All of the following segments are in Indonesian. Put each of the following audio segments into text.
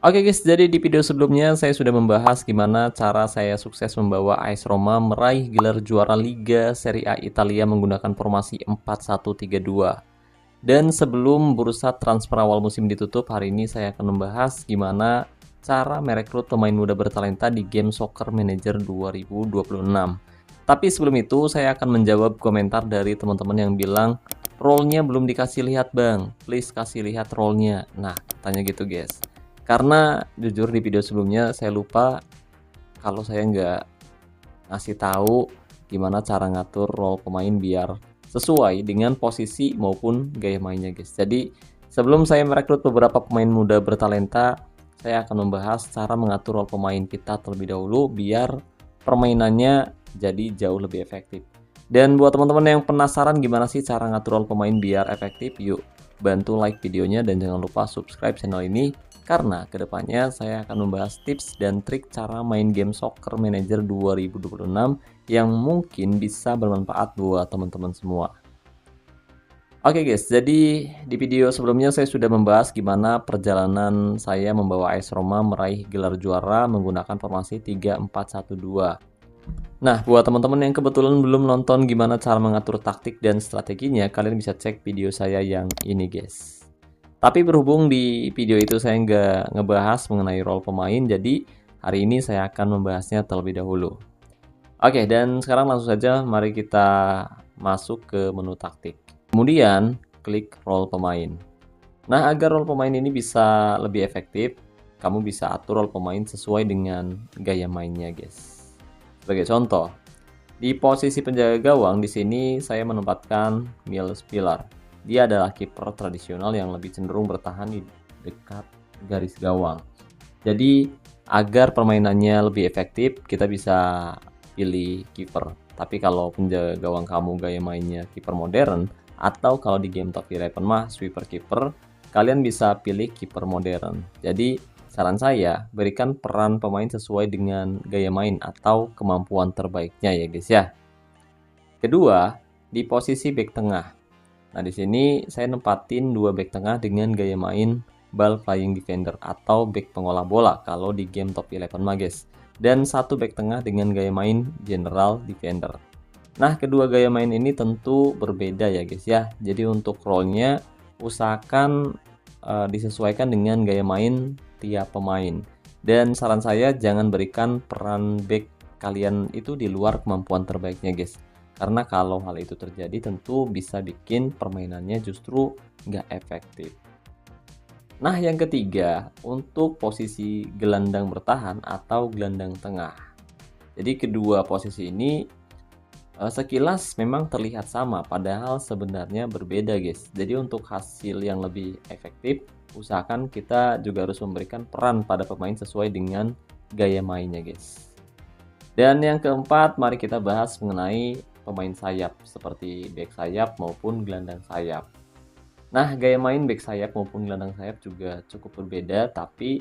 Oke guys, jadi di video sebelumnya saya sudah membahas gimana cara saya sukses membawa AS Roma meraih gelar juara Liga Serie A Italia menggunakan formasi 4-1-3-2. Dan sebelum bursa transfer awal musim ditutup, hari ini saya akan membahas gimana cara merekrut pemain muda bertalenta di game Soccer Manager 2026. Tapi sebelum itu, saya akan menjawab komentar dari teman-teman yang bilang, role-nya belum dikasih lihat bang, please kasih lihat role-nya. Nah, tanya gitu guys. Karena jujur di video sebelumnya saya lupa kalau saya nggak ngasih tahu gimana cara ngatur role pemain biar sesuai dengan posisi maupun gaya mainnya guys. Jadi sebelum saya merekrut beberapa pemain muda bertalenta, saya akan membahas cara mengatur role pemain kita terlebih dahulu biar permainannya jadi jauh lebih efektif. Dan buat teman-teman yang penasaran gimana sih cara ngatur role pemain biar efektif, yuk bantu like videonya dan jangan lupa subscribe channel ini karena kedepannya saya akan membahas tips dan trik cara main game Soccer Manager 2026 yang mungkin bisa bermanfaat buat teman-teman semua. Oke guys, jadi di video sebelumnya saya sudah membahas gimana perjalanan saya membawa AS Roma meraih gelar juara menggunakan formasi 3-4-1-2. Nah, buat teman-teman yang kebetulan belum nonton gimana cara mengatur taktik dan strateginya, kalian bisa cek video saya yang ini guys. Tapi berhubung di video itu saya nggak ngebahas mengenai role pemain, jadi hari ini saya akan membahasnya terlebih dahulu. Oke, dan sekarang langsung saja mari kita masuk ke menu taktik. Kemudian klik role pemain. Nah, agar role pemain ini bisa lebih efektif, kamu bisa atur role pemain sesuai dengan gaya mainnya, guys. Sebagai contoh, di posisi penjaga gawang di sini saya menempatkan Miles Pilar. Dia adalah kiper tradisional yang lebih cenderung bertahan di dekat garis gawang. Jadi agar permainannya lebih efektif, kita bisa pilih kiper. Tapi kalau penjaga gawang kamu gaya mainnya kiper modern, atau kalau di game Top 11 mah sweeper kiper, kalian bisa pilih kiper modern. Jadi saran saya, berikan peran pemain sesuai dengan gaya main atau kemampuan terbaiknya ya guys ya. Kedua, di posisi back tengah. Nah, di sini saya nempatin dua back tengah dengan gaya main ball playing defender atau back pengolah bola kalau di game Top 11 mah guys. Dan satu back tengah dengan gaya main general defender. Nah, kedua gaya main ini tentu berbeda ya guys ya. Jadi untuk role-nya usahakan disesuaikan dengan gaya main tiap pemain. Dan saran saya jangan berikan peran back kalian itu di luar kemampuan terbaiknya guys. Karena kalau hal itu terjadi tentu bisa bikin permainannya justru nggak efektif. Nah, yang ketiga, untuk posisi gelandang bertahan atau gelandang tengah. Jadi kedua posisi ini sekilas memang terlihat sama, padahal sebenarnya berbeda guys. Jadi untuk hasil yang lebih efektif, usahakan kita juga harus memberikan peran pada pemain sesuai dengan gaya mainnya guys. Dan yang keempat, mari kita bahas mengenai pemain sayap seperti back sayap maupun gelandang sayap. Nah, gaya main back sayap maupun gelandang sayap juga cukup berbeda, tapi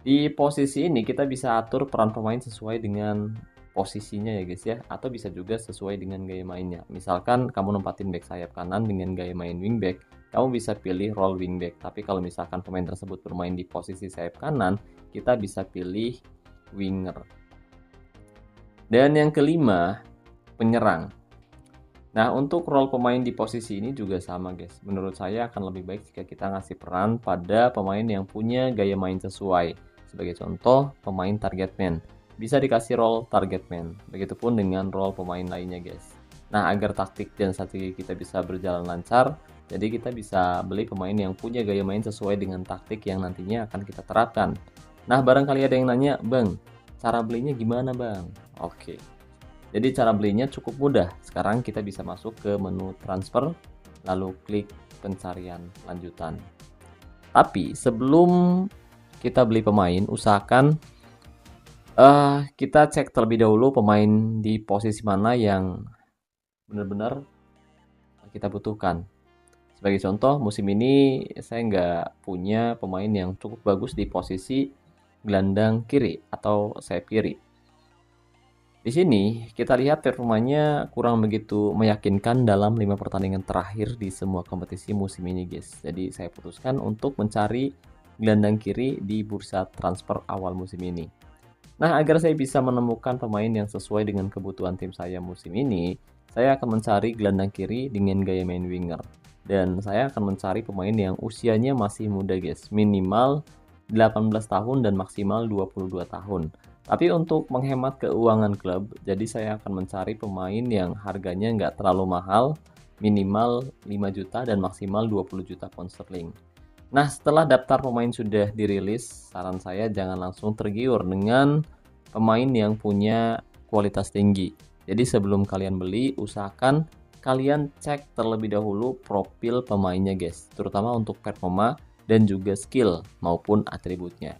di posisi ini kita bisa atur peran pemain sesuai dengan posisinya ya guys ya, atau bisa juga sesuai dengan gaya mainnya. Misalkan kamu nempatin back sayap kanan dengan gaya main wingback, kamu bisa pilih role wingback. Tapi kalau misalkan pemain tersebut bermain di posisi sayap kanan, kita bisa pilih winger. Dan yang kelima, penyerang. Nah, untuk role pemain di posisi ini juga sama guys. Menurut saya akan lebih baik jika kita ngasih peran pada pemain yang punya gaya main sesuai. Sebagai contoh, pemain target man. Bisa dikasih role target man. Begitupun dengan role pemain lainnya guys. Nah, agar taktik dan strategi kita bisa berjalan lancar, jadi kita bisa beli pemain yang punya gaya main sesuai dengan taktik yang nantinya akan kita terapkan. Nah, barangkali ada yang nanya, "Bang, cara belinya gimana, Bang?" Oke. Jadi cara belinya cukup mudah. Sekarang kita bisa masuk ke menu transfer, lalu klik pencarian lanjutan. Tapi sebelum kita beli pemain, usahakan kita cek terlebih dahulu pemain di posisi mana yang benar-benar kita butuhkan. Sebagai contoh, musim ini saya nggak punya pemain yang cukup bagus di posisi gelandang kiri atau sayap kiri. Di sini kita lihat performanya kurang begitu meyakinkan dalam 5 pertandingan terakhir di semua kompetisi musim ini guys. Jadi saya putuskan untuk mencari gelandang kiri di bursa transfer awal musim ini. Nah, agar saya bisa menemukan pemain yang sesuai dengan kebutuhan tim saya musim ini, saya akan mencari gelandang kiri dengan gaya main winger. Dan saya akan mencari pemain yang usianya masih muda guys, minimal 18 tahun dan maksimal 22 tahun. Tapi untuk menghemat keuangan klub, jadi saya akan mencari pemain yang harganya nggak terlalu mahal, minimal 5 juta dan maksimal 20 juta pound sterling. Nah, setelah daftar pemain sudah dirilis, saran saya jangan langsung tergiur dengan pemain yang punya kualitas tinggi. Jadi sebelum kalian beli, usahakan kalian cek terlebih dahulu profil pemainnya guys, terutama untuk performa dan juga skill maupun atributnya.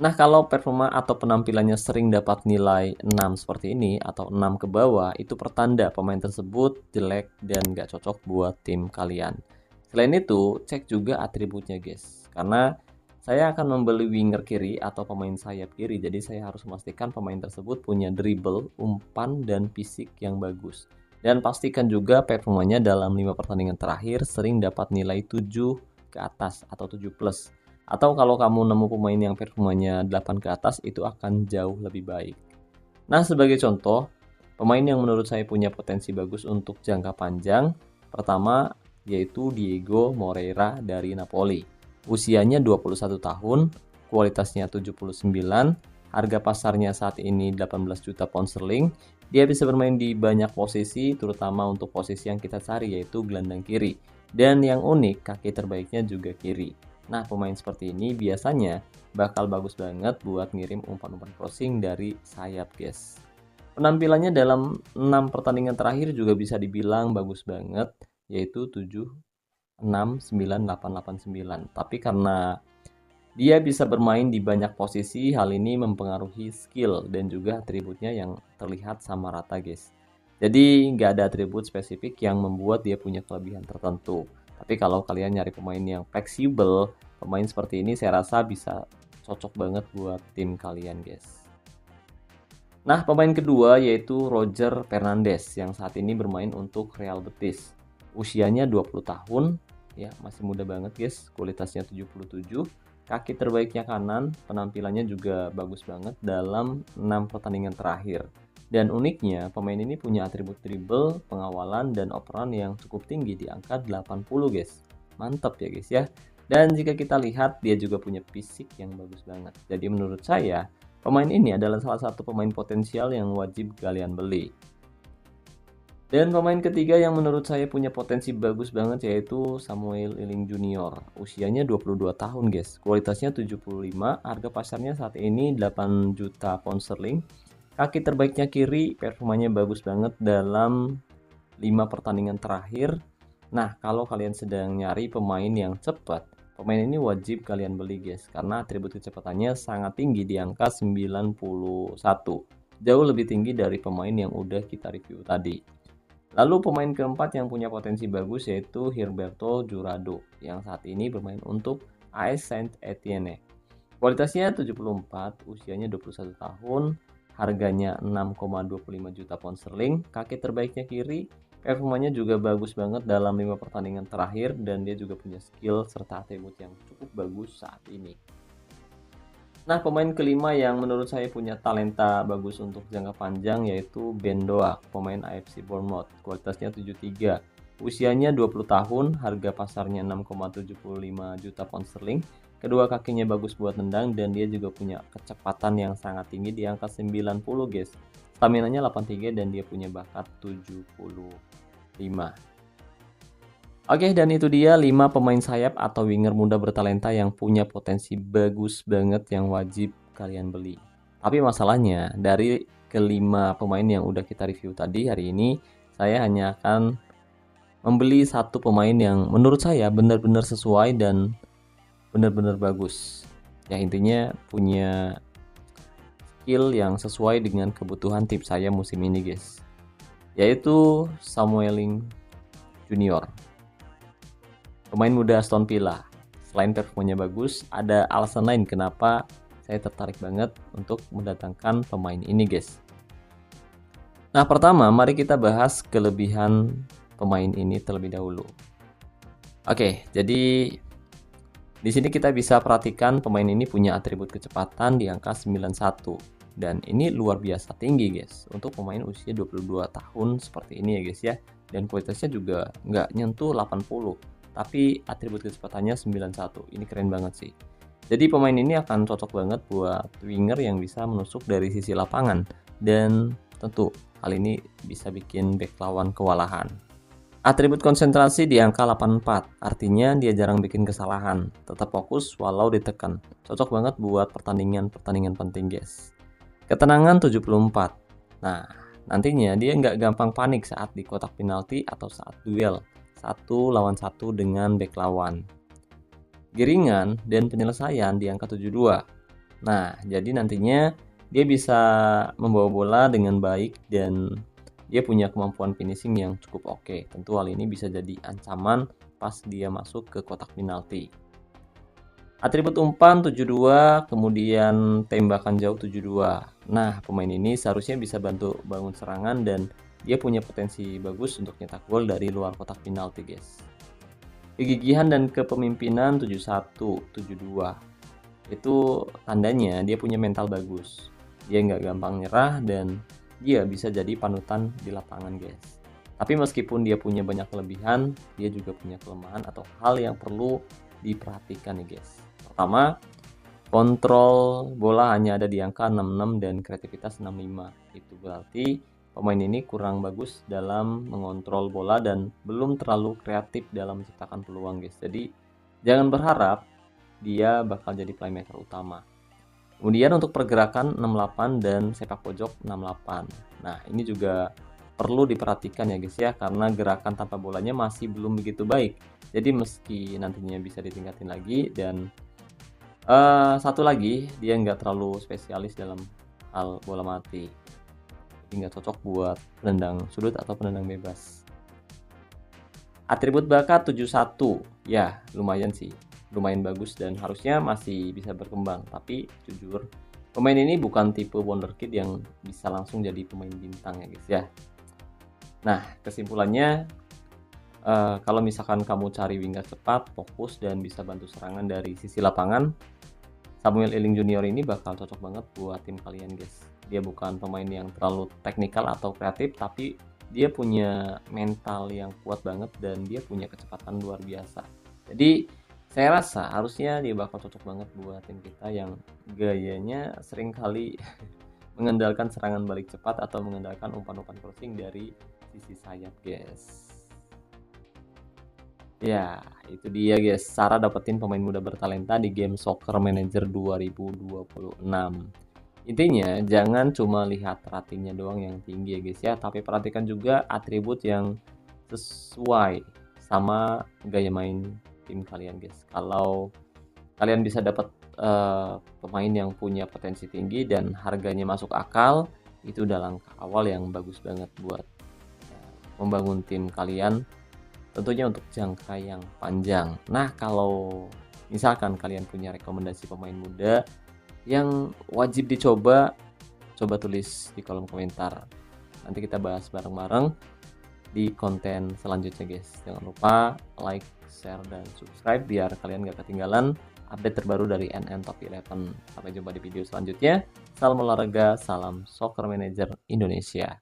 Nah, kalau performa atau penampilannya sering dapat nilai 6 seperti ini atau 6 ke bawah, itu pertanda pemain tersebut jelek dan gak cocok buat tim kalian. Selain itu, cek juga atributnya guys, karena saya akan membeli winger kiri atau pemain sayap kiri, jadi saya harus memastikan pemain tersebut punya dribble, umpan, dan fisik yang bagus. Dan pastikan juga performanya dalam 5 pertandingan terakhir sering dapat nilai 7 ke atas atau 7 plus. Atau kalau kamu nemu pemain yang performanya 8 ke atas, itu akan jauh lebih baik. Nah, sebagai contoh, pemain yang menurut saya punya potensi bagus untuk jangka panjang, pertama yaitu Diego Moreira dari Napoli. Usianya 21 tahun, kualitasnya 79, harga pasarnya saat ini 18 juta pound sterling. Dia bisa bermain di banyak posisi, terutama untuk posisi yang kita cari yaitu gelandang kiri. Dan yang unik, kaki terbaiknya juga kiri. Nah, pemain seperti ini biasanya bakal bagus banget buat ngirim umpan-umpan crossing dari sayap guys. Penampilannya dalam 6 pertandingan terakhir juga bisa dibilang bagus banget, yaitu 7, 6, 9, 8, 8, 9. Tapi karena dia bisa bermain di banyak posisi, hal ini mempengaruhi skill dan juga atributnya yang terlihat sama rata guys. Jadi nggak ada atribut spesifik yang membuat dia punya kelebihan tertentu. Tapi kalau kalian nyari pemain yang fleksibel, pemain seperti ini saya rasa bisa cocok banget buat tim kalian guys. Nah, pemain kedua yaitu Roger Fernandes yang saat ini bermain untuk Real Betis. Usianya 20 tahun, ya masih muda banget guys, kualitasnya 77. Kaki terbaiknya kanan, penampilannya juga bagus banget dalam 6 pertandingan terakhir. Dan uniknya, pemain ini punya atribut dribble, pengawalan, dan operan yang cukup tinggi di angka 80 guys. Mantap ya guys ya. Dan jika kita lihat, dia juga punya fisik yang bagus banget. Jadi menurut saya, pemain ini adalah salah satu pemain potensial yang wajib kalian beli. Dan pemain ketiga yang menurut saya punya potensi bagus banget yaitu Samuel Eling Junior. Usianya 22 tahun guys. Kualitasnya 75, harga pasarnya saat ini 8 juta pound sterling. Kaki terbaiknya kiri, performanya bagus banget dalam 5 pertandingan terakhir. Nah, kalau kalian sedang nyari pemain yang cepat, pemain ini wajib kalian beli guys, karena atribut kecepatannya sangat tinggi di angka 91. Jauh lebih tinggi dari pemain yang udah kita review tadi. Lalu pemain keempat yang punya potensi bagus yaitu Hirberto Jurado, yang saat ini bermain untuk AS Saint-Etienne. Kualitasnya 74, usianya 21 tahun, harganya 6,25 juta pound sterling. Kaki terbaiknya kiri, performanya juga bagus banget dalam 5 pertandingan terakhir, dan dia juga punya skill serta atribut yang cukup bagus saat ini. Nah, pemain kelima yang menurut saya punya talenta bagus untuk jangka panjang yaitu Ben Doak, pemain AFC Bournemouth. Kualitasnya 73, usianya 20 tahun, harga pasarnya 6,75 juta pound sterling. Kedua kakinya bagus buat nendang dan dia juga punya kecepatan yang sangat tinggi di angka 90 guys. Staminanya 83 dan dia punya bakat 75. Oke, dan itu dia 5 pemain sayap atau winger muda bertalenta yang punya potensi bagus banget yang wajib kalian beli. Tapi masalahnya dari kelima pemain yang udah kita review tadi hari ini, saya hanya akan membeli satu pemain yang menurut saya benar-benar sesuai dan benar-benar bagus. Ya intinya punya skill yang sesuai dengan kebutuhan tim saya musim ini guys. Yaitu Samuel Eling Junior. Pemain muda Aston Villa. Selain performanya bagus, ada alasan lain kenapa saya tertarik banget untuk mendatangkan pemain ini guys. Nah, pertama mari kita bahas kelebihan pemain ini terlebih dahulu. Oke, jadi Di sini kita bisa perhatikan pemain ini punya atribut kecepatan di angka 91. Dan ini luar biasa tinggi guys untuk pemain usia 22 tahun seperti ini ya guys ya. Dan kualitasnya juga nggak nyentuh 80, tapi atribut kecepatannya 91. Ini keren banget sih. Jadi pemain ini akan cocok banget buat winger yang bisa menusuk dari sisi lapangan. Dan tentu hal ini bisa bikin back lawan kewalahan. Atribut konsentrasi di angka 84, artinya dia jarang bikin kesalahan, tetap fokus walau ditekan. Cocok banget buat pertandingan-pertandingan penting guys. Ketenangan 74. Nah, nantinya dia nggak gampang panik saat di kotak penalti atau saat duel 1 lawan 1 dengan bek lawan. Giringan dan penyelesaian di angka 72. Nah, jadi nantinya dia bisa membawa bola dengan baik dan dia punya kemampuan finishing yang cukup oke. Tentu hal ini bisa jadi ancaman pas dia masuk ke kotak penalti. Atribut umpan 72, kemudian tembakan jauh 72. Nah, pemain ini seharusnya bisa bantu bangun serangan dan dia punya potensi bagus untuk nyetak gol dari luar kotak penalti, guys. Kegigihan dan kepemimpinan 71, 72. Itu tandanya dia punya mental bagus. Dia nggak gampang nyerah dan dia bisa jadi panutan di lapangan guys. Tapi meskipun dia punya banyak kelebihan, dia juga punya kelemahan atau hal yang perlu diperhatikan nih guys. Pertama, kontrol bola hanya ada di angka 66 dan kreativitas 65. Itu berarti pemain ini kurang bagus dalam mengontrol bola dan belum terlalu kreatif dalam menciptakan peluang guys. Jadi jangan berharap dia bakal jadi playmaker utama. Kemudian untuk pergerakan 68 dan sepak pojok 68. Nah, ini juga perlu diperhatikan ya guys ya, karena gerakan tanpa bolanya masih belum begitu baik. Jadi meski nantinya bisa ditingkatin lagi dan satu lagi, dia nggak terlalu spesialis dalam hal bola mati. Jadi nggak cocok buat penendang sudut atau penendang bebas. Atribut bakat 71. Ya, lumayan sih. Lumayan bagus dan harusnya masih bisa berkembang, tapi jujur pemain ini bukan tipe wonderkid yang bisa langsung jadi pemain bintang ya guys ya. Nah, kesimpulannya kalau misalkan kamu cari winger cepat, fokus dan bisa bantu serangan dari sisi lapangan, Samuel Eling Junior ini bakal cocok banget buat tim kalian guys. Dia bukan pemain yang terlalu teknikal atau kreatif, tapi dia punya mental yang kuat banget dan dia punya kecepatan luar biasa. Jadi saya rasa harusnya dia bakal cocok banget buat tim kita yang gayanya sering kali mengandalkan serangan balik cepat atau mengandalkan umpan-umpan crossing dari sisi sayap guys. Ya, itu dia guys, cara dapetin pemain muda bertalenta di game Soccer Manager 2026. Intinya jangan cuma lihat ratingnya doang yang tinggi ya guys ya, tapi perhatikan juga atribut yang sesuai sama gaya main tim kalian guys. Kalau kalian bisa dapat pemain yang punya potensi tinggi dan harganya masuk akal, itu udah langkah awal yang bagus banget buat membangun tim kalian, tentunya untuk jangka yang panjang. Nah, kalau misalkan kalian punya rekomendasi pemain muda yang wajib dicoba, coba tulis di kolom komentar. Nanti kita bahas bareng-bareng di konten selanjutnya guys. Jangan lupa like, share, dan subscribe biar kalian gak ketinggalan update terbaru dari NN Top 11. Sampai jumpa di video selanjutnya. Salam olahraga, salam Soccer Manager Indonesia.